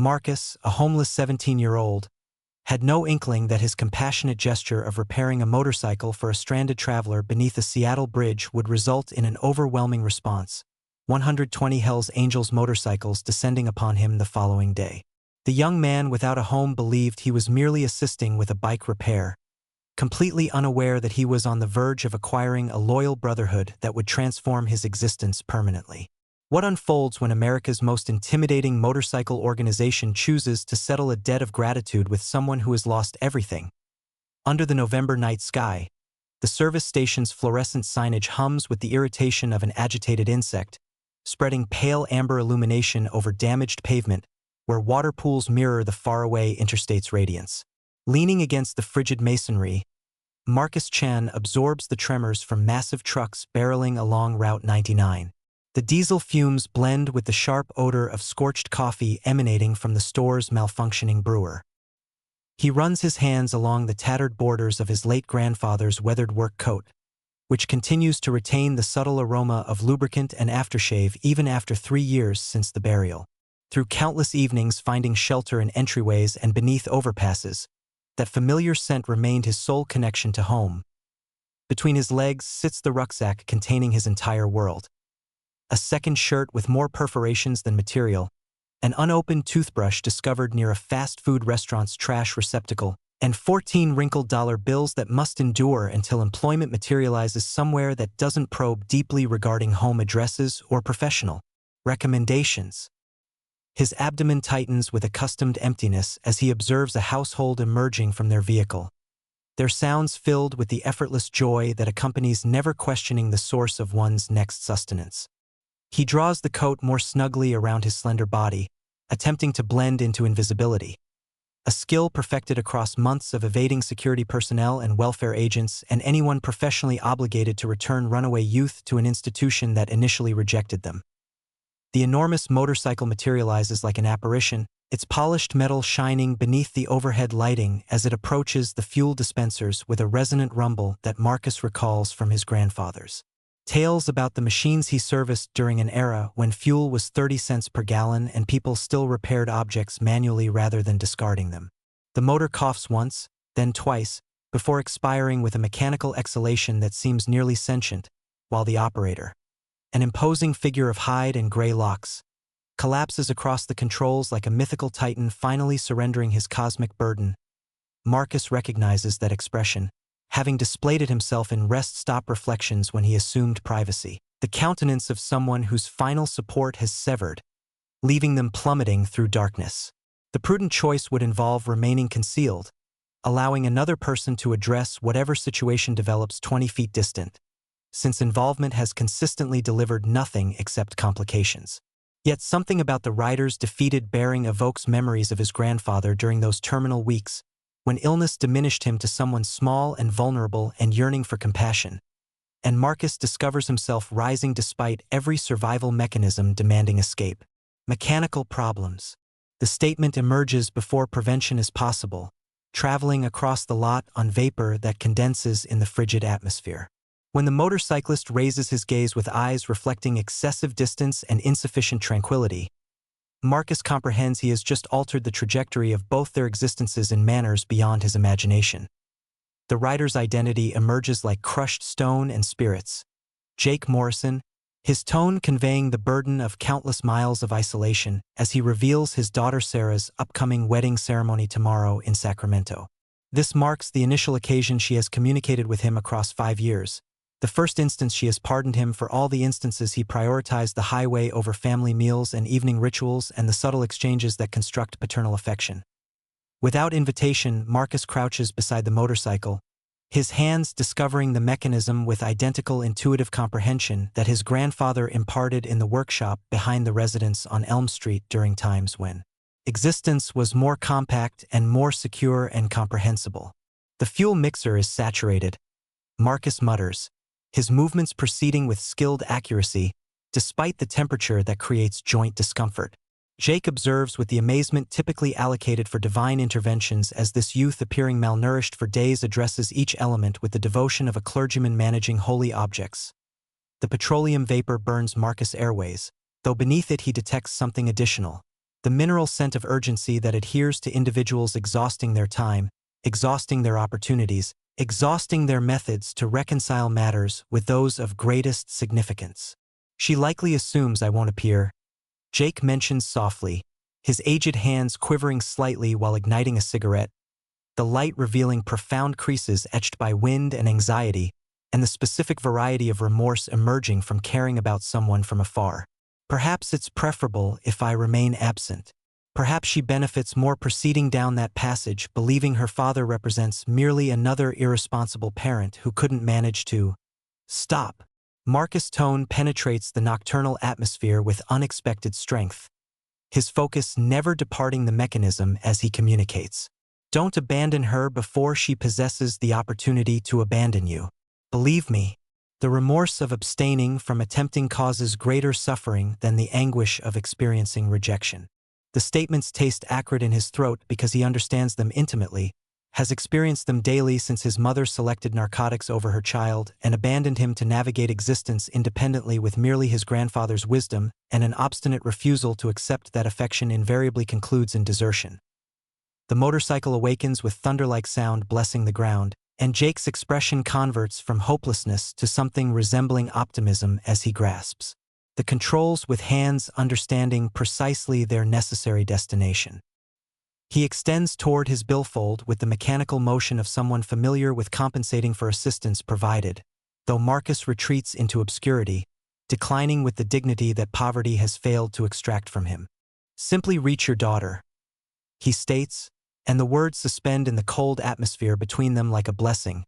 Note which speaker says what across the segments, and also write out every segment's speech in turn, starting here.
Speaker 1: Marcus, a homeless 17-year-old, had no inkling that his compassionate gesture of repairing a motorcycle for a stranded traveler beneath a Seattle bridge would result in an overwhelming response, 120 Hells Angels motorcycles descending upon him the following day. The young man without a home believed he was merely assisting with a bike repair, completely unaware that he was on the verge of acquiring a loyal brotherhood that would transform his existence permanently. What unfolds when America's most intimidating motorcycle organization chooses to settle a debt of gratitude with someone who has lost everything? Under the November night sky, the service station's fluorescent signage hums with the irritation of an agitated insect, spreading pale amber illumination over damaged pavement where water pools mirror the faraway interstate's radiance. Leaning against the frigid masonry, Marcus Chan absorbs the tremors from massive trucks barreling along Route 99. The diesel fumes blend with the sharp odor of scorched coffee emanating from the store's malfunctioning brewer. He runs his hands along the tattered borders of his late grandfather's weathered work coat, which continues to retain the subtle aroma of lubricant and aftershave even after 3 years since the burial. Through countless evenings finding shelter in entryways and beneath overpasses, that familiar scent remained his sole connection to home. Between his legs sits the rucksack containing his entire world. A second shirt with more perforations than material, an unopened toothbrush discovered near a fast food restaurant's trash receptacle, and 14 wrinkled dollar bills that must endure until employment materializes somewhere that doesn't probe deeply regarding home addresses or professional recommendations. His abdomen tightens with accustomed emptiness as he observes a household emerging from their vehicle, their sounds filled with the effortless joy that accompanies never questioning the source of one's next sustenance. He draws the coat more snugly around his slender body, attempting to blend into invisibility, a skill perfected across months of evading security personnel and welfare agents and anyone professionally obligated to return runaway youth to an institution that initially rejected them. The enormous motorcycle materializes like an apparition, its polished metal shining beneath the overhead lighting as it approaches the fuel dispensers with a resonant rumble that Marcus recalls from his grandfather's tales about the machines he serviced during an era when fuel was 30 cents per gallon and people still repaired objects manually rather than discarding them. The motor coughs once, then twice, before expiring with a mechanical exhalation that seems nearly sentient, while the operator, an imposing figure of hide and gray locks, collapses across the controls like a mythical titan finally surrendering his cosmic burden. Marcus recognizes that expression, having displayed it himself in rest-stop reflections when he assumed privacy, the countenance of someone whose final support has severed, leaving them plummeting through darkness. The prudent choice would involve remaining concealed, allowing another person to address whatever situation develops 20 feet distant, since involvement has consistently delivered nothing except complications. Yet something about the rider's defeated bearing evokes memories of his grandfather during those terminal weeks, when illness diminished him to someone small and vulnerable and yearning for compassion, and Marcus discovers himself rising despite every survival mechanism demanding escape. Mechanical problems. The statement emerges before prevention is possible, traveling across the lot on vapor that condenses in the frigid atmosphere. When the motorcyclist raises his gaze with eyes reflecting excessive distance and insufficient tranquility, Marcus comprehends he has just altered the trajectory of both their existences in manners beyond his imagination. The rider's identity emerges like crushed stone and spirits. Jake Morrison, his tone conveying the burden of countless miles of isolation as he reveals his daughter Sarah's upcoming wedding ceremony tomorrow in Sacramento. This marks the initial occasion she has communicated with him across 5 years, the first instance she has pardoned him for all the instances he prioritized the highway over family meals and evening rituals and the subtle exchanges that construct paternal affection. Without invitation, Marcus crouches beside the motorcycle, his hands discovering the mechanism with identical intuitive comprehension that his grandfather imparted in the workshop behind the residence on Elm Street during times when existence was more compact and more secure and comprehensible. The fuel mixer is saturated, Marcus mutters, his movements proceeding with skilled accuracy, despite the temperature that creates joint discomfort. Jake observes with the amazement typically allocated for divine interventions as this youth appearing malnourished for days addresses each element with the devotion of a clergyman managing holy objects. The petroleum vapor burns Marcus' airways, though beneath it he detects something additional, the mineral scent of urgency that adheres to individuals exhausting their time, exhausting their opportunities, exhausting their methods to reconcile matters with those of greatest significance. She likely assumes I won't appear, Jake mentions softly, his aged hands quivering slightly while igniting a cigarette, the light revealing profound creases etched by wind and anxiety, and the specific variety of remorse emerging from caring about someone from afar. Perhaps it's preferable if I remain absent. Perhaps she benefits more proceeding down that passage, believing her father represents merely another irresponsible parent who couldn't manage to stop. Marcus' tone penetrates the nocturnal atmosphere with unexpected strength, his focus never departing the mechanism as he communicates. Don't abandon her before she possesses the opportunity to abandon you. Believe me, the remorse of abstaining from attempting causes greater suffering than the anguish of experiencing rejection. The statements taste acrid in his throat because he understands them intimately, has experienced them daily since his mother selected narcotics over her child and abandoned him to navigate existence independently with merely his grandfather's wisdom, and an obstinate refusal to accept that affection invariably concludes in desertion. The motorcycle awakens with thunder-like sound blessing the ground, and Jake's expression converts from hopelessness to something resembling optimism as he grasps the controls with hands understanding precisely their necessary destination. He extends toward his billfold with the mechanical motion of someone familiar with compensating for assistance provided, though Marcus retreats into obscurity, declining with the dignity that poverty has failed to extract from him. Simply reach your daughter, he states, and the words suspend in the cold atmosphere between them like a blessing,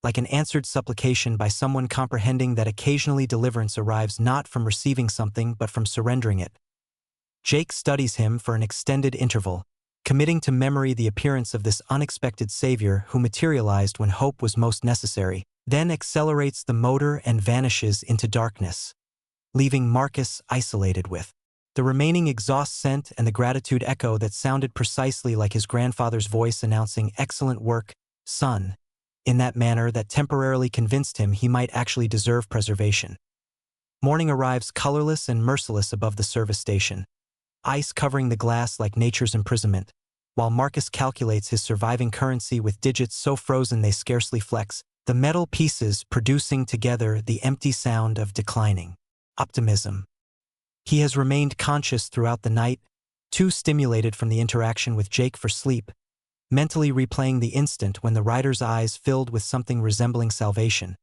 Speaker 1: like an answered supplication by someone comprehending that occasionally deliverance arrives not from receiving something but from surrendering it. Jake studies him for an extended interval, committing to memory the appearance of this unexpected savior who materialized when hope was most necessary, then accelerates the motor and vanishes into darkness, leaving Marcus isolated with the remaining exhaust scent and the gratitude echo that sounded precisely like his grandfather's voice announcing "Excellent work, son," in that manner that temporarily convinced him he might actually deserve preservation. Morning arrives colorless and merciless above the service station, ice covering the glass like nature's imprisonment, while Marcus calculates his surviving currency with digits so frozen they scarcely flex, the metal pieces producing together the empty sound of declining optimism. He has remained conscious throughout the night, too stimulated from the interaction with Jake for sleep, mentally replaying the instant when the rider's eyes filled with something resembling salvation,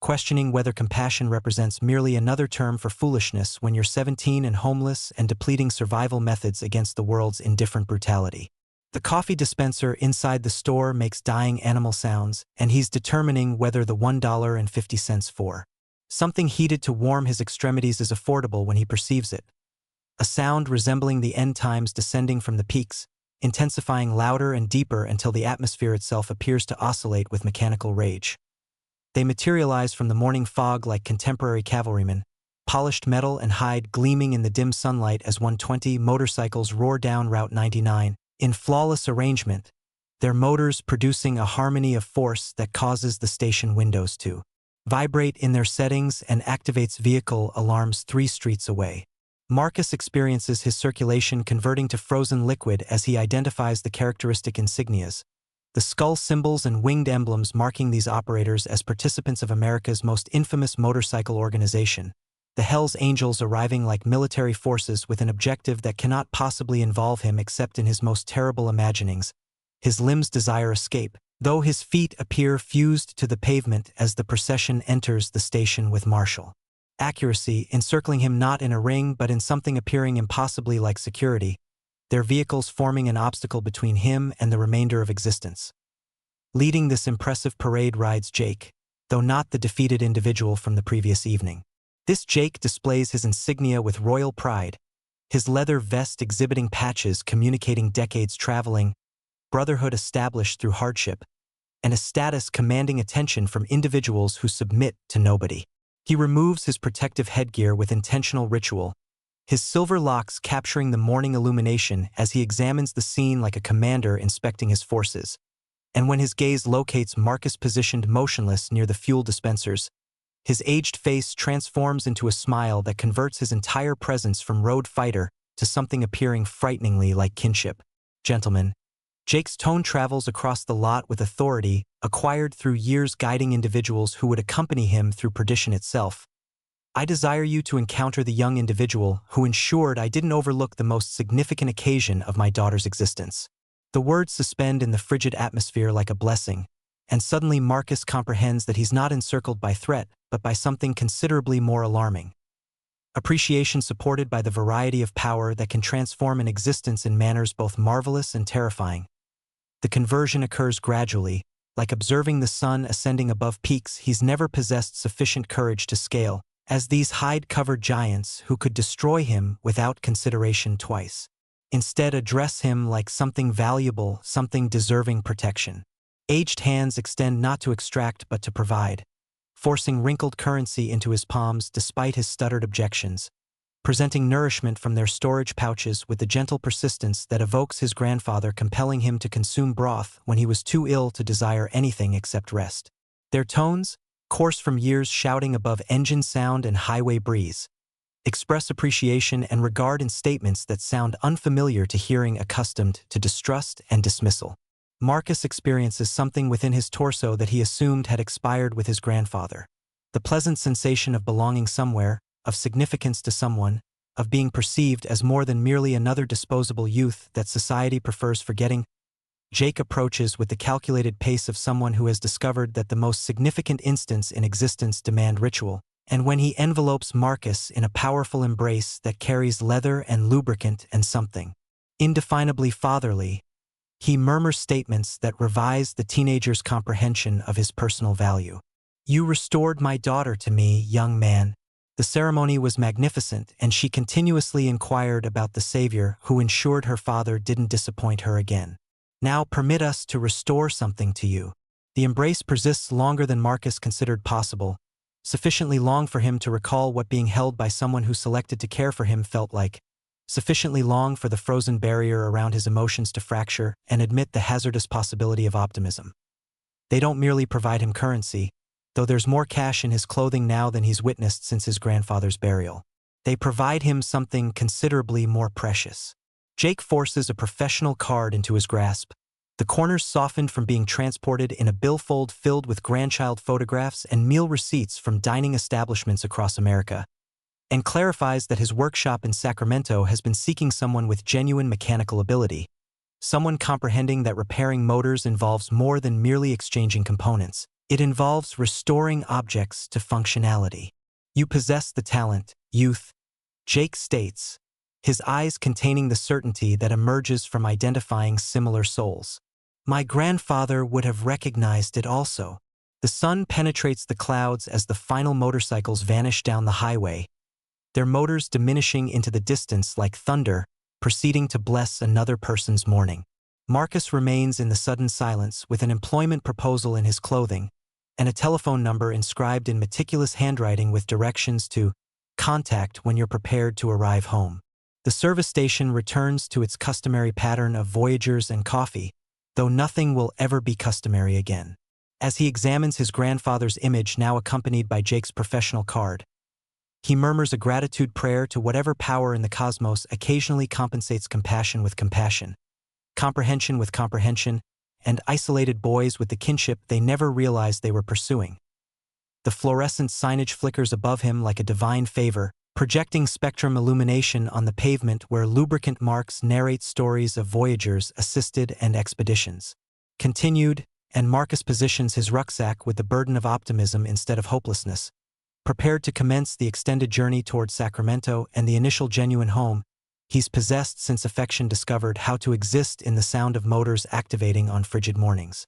Speaker 1: questioning whether compassion represents merely another term for foolishness when you're 17 and homeless and depleting survival methods against the world's indifferent brutality. The coffee dispenser inside the store makes dying animal sounds, and he's determining whether the $1.50 for something heated to warm his extremities is affordable when he perceives it. A sound resembling the end times descending from the peaks, intensifying louder and deeper until the atmosphere itself appears to oscillate with mechanical rage. They materialize from the morning fog like contemporary cavalrymen, polished metal and hide gleaming in the dim sunlight as 120 motorcycles roar down Route 99, in flawless arrangement, their motors producing a harmony of force that causes the station windows to vibrate in their settings and activates vehicle alarms 3 streets away. Marcus experiences his circulation converting to frozen liquid as he identifies the characteristic insignias, the skull symbols and winged emblems marking these operators as participants of America's most infamous motorcycle organization, the Hells Angels arriving like military forces with an objective that cannot possibly involve him except in his most terrible imaginings. His limbs desire escape, though his feet appear fused to the pavement as the procession enters the station with martial accuracy, encircling him not in a ring but in something appearing impossibly like security, their vehicles forming an obstacle between him and the remainder of existence. Leading this impressive parade rides Jake, though not the defeated individual from the previous evening. This Jake displays his insignia with royal pride, his leather vest exhibiting patches communicating decades traveling, brotherhood established through hardship, and a status commanding attention from individuals who submit to nobody. He removes his protective headgear with intentional ritual, his silver locks capturing the morning illumination as he examines the scene like a commander inspecting his forces. And when his gaze locates Marcus positioned motionless near the fuel dispensers, his aged face transforms into a smile that converts his entire presence from road fighter to something appearing frighteningly like kinship. Gentlemen, Jake's tone travels across the lot with authority, acquired through years guiding individuals who would accompany him through perdition itself. I desire you to encounter the young individual who ensured I didn't overlook the most significant occasion of my daughter's existence. The words suspend in the frigid atmosphere like a blessing, and suddenly Marcus comprehends that he's not encircled by threat, but by something considerably more alarming. Appreciation supported by the variety of power that can transform an existence in manners both marvelous and terrifying. The conversion occurs gradually, like observing the sun ascending above peaks he's never possessed sufficient courage to scale, as these hide-covered giants who could destroy him without consideration twice. Instead address him like something valuable, something deserving protection. Aged hands extend not to extract but to provide, forcing wrinkled currency into his palms despite his stuttered objections, presenting nourishment from their storage pouches with the gentle persistence that evokes his grandfather compelling him to consume broth when he was too ill to desire anything except rest. Their tones, coarse from years shouting above engine sound and highway breeze, express appreciation and regard in statements that sound unfamiliar to hearing accustomed to distrust and dismissal. Marcus experiences something within his torso that he assumed had expired with his grandfather. The pleasant sensation of belonging somewhere, of significance to someone, of being perceived as more than merely another disposable youth that society prefers forgetting. Jake approaches with the calculated pace of someone who has discovered that the most significant instants in existence demand ritual, and when he envelopes Marcus in a powerful embrace that carries leather and lubricant and something indefinably fatherly, he murmurs statements that revise the teenager's comprehension of his personal value. "You restored my daughter to me, young man." The ceremony was magnificent, and she continuously inquired about the Savior who ensured her father didn't disappoint her again. "Now permit us to restore something to you." The embrace persists longer than Marcus considered possible, sufficiently long for him to recall what being held by someone who selected to care for him felt like, sufficiently long for the frozen barrier around his emotions to fracture and admit the hazardous possibility of optimism. They don't merely provide him currency, though there's more cash in his clothing now than he's witnessed since his grandfather's burial. They provide him something considerably more precious. Jake forces a professional card into his grasp, the corners softened from being transported in a billfold filled with grandchild photographs and meal receipts from dining establishments across America, and clarifies that his workshop in Sacramento has been seeking someone with genuine mechanical ability, someone comprehending that repairing motors involves more than merely exchanging components. It involves restoring objects to functionality. "You possess the talent, youth," Jake states, his eyes containing the certainty that emerges from identifying similar souls. "My grandfather would have recognized it also." The sun penetrates the clouds as the final motorcycles vanish down the highway, their motors diminishing into the distance like thunder, proceeding to bless another person's morning. Marcus remains in the sudden silence with an employment proposal in his clothing and a telephone number inscribed in meticulous handwriting with directions to contact when you're prepared to arrive home. The service station returns to its customary pattern of voyagers and coffee, though nothing will ever be customary again. As he examines his grandfather's image now accompanied by Jake's professional card, he murmurs a gratitude prayer to whatever power in the cosmos occasionally compensates compassion with compassion, comprehension with comprehension, and isolated boys with the kinship they never realized they were pursuing. The fluorescent signage flickers above him like a divine favor, projecting spectrum illumination on the pavement where lubricant marks narrate stories of voyagers assisted and expeditions. Continued, and Marcus positions his rucksack with the burden of optimism instead of hopelessness. Prepared to commence the extended journey toward Sacramento and the initial genuine home he's possessed since affection discovered how to exist in the sound of motors activating on frigid mornings.